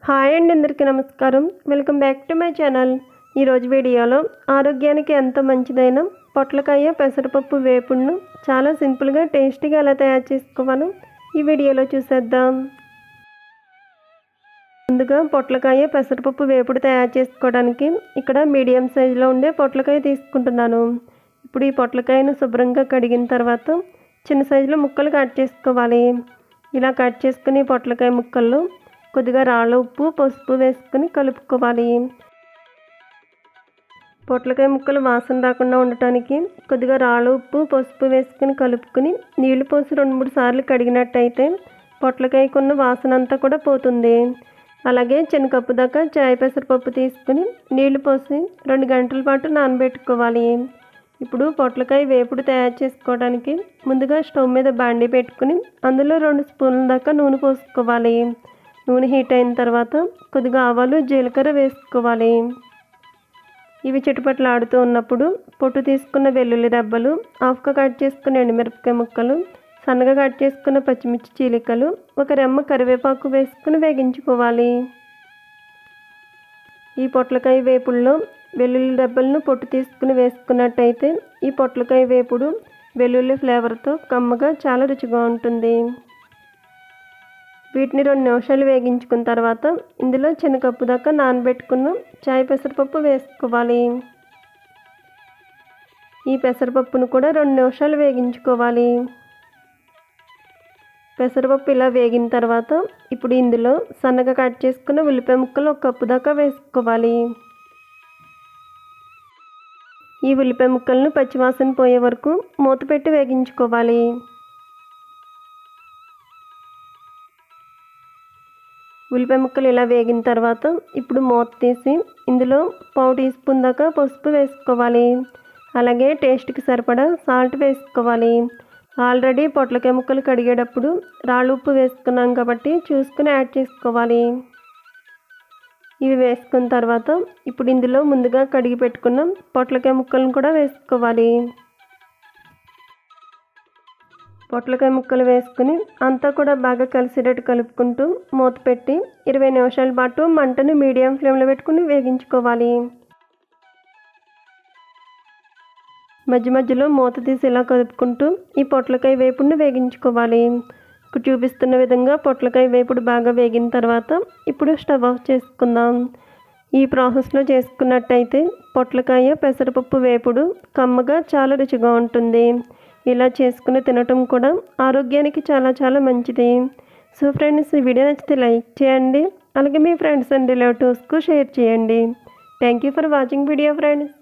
Hi అండి, అందరికీ నమస్కారం. Welcome back to my channel. ఈరోజు వీడియోలో ఆరోగ్యానికి ఎంతో మంచిదైన పొట్లకాయ పెసరపప్పు వేపుడును చాలా సింపుల్గా టేస్టీగా ఎలా తయారు చేసుకోవాలో ఈ వీడియోలో చూసేద్దాం. ముందుగా పొట్లకాయ పెసరపప్పు వేపుడు తయారు చేసుకోవడానికి ఇక్కడ మీడియం సైజులో ఉండే పొట్లకాయ తీసుకుంటున్నాను. ఇప్పుడు ఈ పొట్లకాయను శుభ్రంగా కడిగిన తర్వాత చిన్న సైజులో ముక్కలు కట్ చేసుకోవాలి. ఇలా కట్ చేసుకుని పొట్లకాయ ముక్కల్లో కొద్దిగా రాళ్ళ ఉప్పు పసుపు వేసుకుని కలుపుకోవాలి. పొట్లకాయ ముక్కలు వాసన రాకుండా ఉండటానికి కొద్దిగా రాళ్ళ ఉప్పు పసుపు వేసుకుని కలుపుకుని నీళ్లు పోసి 2-3 సార్లు కడిగినట్టయితే పొట్లకాయకున్న వాసన అంతా కూడా పోతుంది. అలాగే చిన్న కప్పు దాకా చాయ్ పెసరపప్పు తీసుకుని నీళ్లు పోసి 2 గంటల పాటు నానబెట్టుకోవాలి. ఇప్పుడు పొట్లకాయ వేపుడు తయారు చేసుకోవడానికి ముందుగా స్టవ్ మీద బాండీ పెట్టుకుని అందులో 2 స్పూన్ల దాకా నూనె పోసుకోవాలి. నూనె హీట్ అయిన తర్వాత కొద్దిగా ఆవాలు జీలకర్ర వేసుకోవాలి. ఇవి చిటపటలాడుతూ ఉన్నప్పుడు పొట్టు తీసుకున్న వెల్లుల్లి రెబ్బలు, హాఫ్గా కట్ చేసుకున్న ఎండుమిరపకాయ ముక్కలు, సన్నగా కట్ చేసుకున్న పచ్చిమిర్చి చీలికలు, 1 రెమ్మ కరివేపాకు వేసుకుని వేగించుకోవాలి. ఈ పొట్లకాయ వేపుడులో వెల్లుల్లి రెబ్బలను పొట్టు తీసుకుని వేసుకున్నట్టయితే ఈ పొట్లకాయ వేపుడు వెల్లుల్లి ఫ్లేవర్తో కమ్మగా చాలా రుచిగా ఉంటుంది. వీటిని 2 నిమిషాలు వేగించుకున్న తర్వాత ఇందులో చిన్న కప్పు దాకా నానబెట్టుకున్న చాయ్ పెసరపప్పు వేసుకోవాలి. ఈ పెసరపప్పును కూడా 2 నిమిషాలు వేగించుకోవాలి. పెసరపప్పు ఇలా వేగిన తర్వాత ఇప్పుడు ఇందులో సన్నగా కట్ చేసుకున్న ఉల్లిపాయ ముక్కలు 1 కప్పు దాకా వేసుకోవాలి. ఈ ఉల్లిపాయ ముక్కలను పచ్చివాసన పోయే వరకు మూత పెట్టి వేగించుకోవాలి. ఉల్లిపాయ ముక్కలు ఇలా వేగిన తర్వాత ఇప్పుడు మూత తీసి ఇందులో 1/2 టీ స్పూన్ దాకా పసుపు వేసుకోవాలి. అలాగే టేస్ట్కి సరిపడా సాల్ట్ వేసుకోవాలి. ఆల్రెడీ పొట్లకాయ ముక్కలు కడిగేటప్పుడు రాళ్ళు ఉప్పు వేసుకున్నాం కాబట్టి చూసుకుని యాడ్ చేసుకోవాలి. ఇవి వేసుకున్న తర్వాత ఇప్పుడు ఇందులో ముందుగా కడిగి పెట్టుకున్న పొట్లకాయ ముక్కలను కూడా వేసుకోవాలి. పొట్లకాయ ముక్కలు వేసుకుని అంతా కూడా బాగా కలిసేటట్టు కలుపుకుంటూ మూత పెట్టి 20 నిమిషాల పాటు మంటను మీడియం ఫ్లేమ్లో పెట్టుకుని వేగించుకోవాలి. మధ్య మధ్యలో మూత తీసి ఇలా కలుపుకుంటూ ఈ పొట్లకాయ వేపుడుని వేగించుకోవాలి. ఇక్కడ చూపిస్తున్న విధంగా పొట్లకాయ వేపుడు బాగా వేగిన తర్వాత ఇప్పుడు స్టవ్ ఆఫ్ చేసుకుందాం. ఈ ప్రాసెస్లో చేసుకున్నట్టయితే పొట్లకాయ పెసరపప్పు వేపుడు కమ్మగా చాలా రుచిగా ఉంటుంది. ఇలా చేసుకుని తినటం కూడా ఆరోగ్యానికి చాలా చాలా మంచిది. సో ఫ్రెండ్స్, ఈ వీడియో నచ్చితే లైక్ చేయండి. అలాగే మీ ఫ్రెండ్స్ అండ్ రిలేటివ్స్కు షేర్ చేయండి. Thank you for watching video friends.